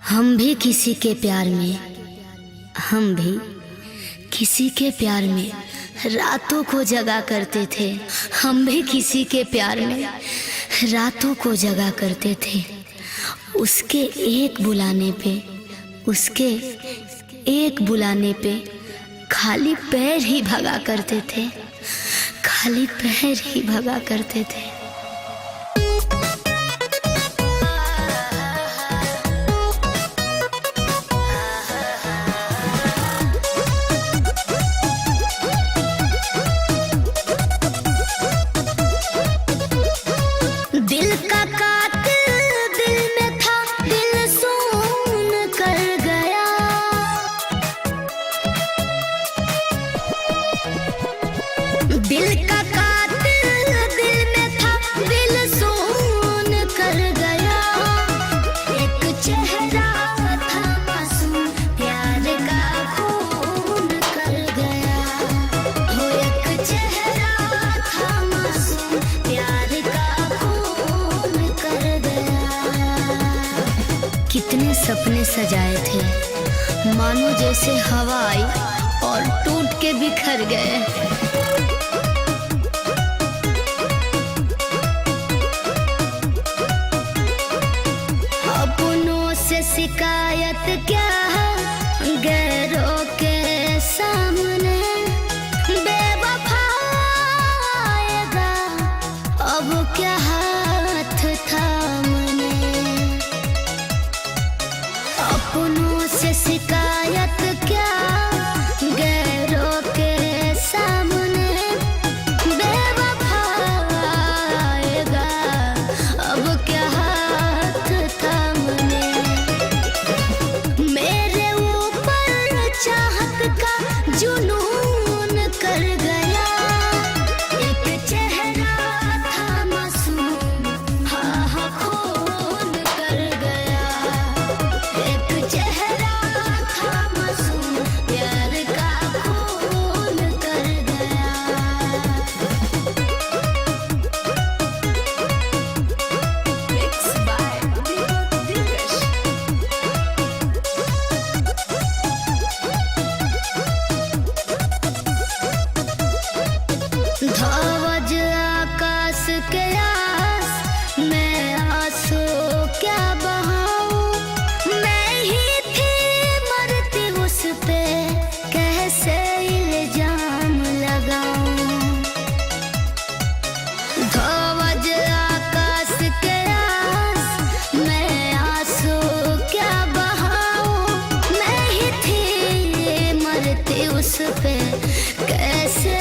हम भी किसी के प्यार में, हम भी किसी के प्यार में रातों को जगा करते थे। हम भी किसी के प्यार में रातों को जगा करते थे। उसके एक बुलाने पे, उसके एक बुलाने पे खाली पैर ही भगा करते थे, खाली पैर ही भगा करते थे। दिल का कातिल दिल में था, दिल सुन कर गया। दिल का कातिल दिल में था, दिल सुन कर गया। एक चेहरा था मासूम, प्यार का खून कर गया। हो एक चेहरा था मासूम, प्यार का खून कर गया। कितने सपने सजाए थे, मानो जैसे हवा आई और टूट के बिखर गए। अपनों से शिकायत क्या है गैरों के सामने। बेवफा आएगा अब क्या हाथ थामने। अपनों से शिकायत क्या गैरों के सामने। बेवफा आएगा अब क्या हाथ थामने। मेरे ऊपर चाहत का जुनून कर गया। एक चेहरा था मासूम, हाँ हाँ खून कर गया। एक चेहरा था मासूम, प्यार का खून कर गया। Mixed by Deepak Dilkash. ध्वज आकाश के आस मैं आंसू क्या बहाऊं। मैं ही थी मरती उस पे, कैसे इल्जाम लगाऊं। ध्वज आकाश के आस मैं आंसू क्या बहाऊं। मैं ही थी मरती उस पे, कैसे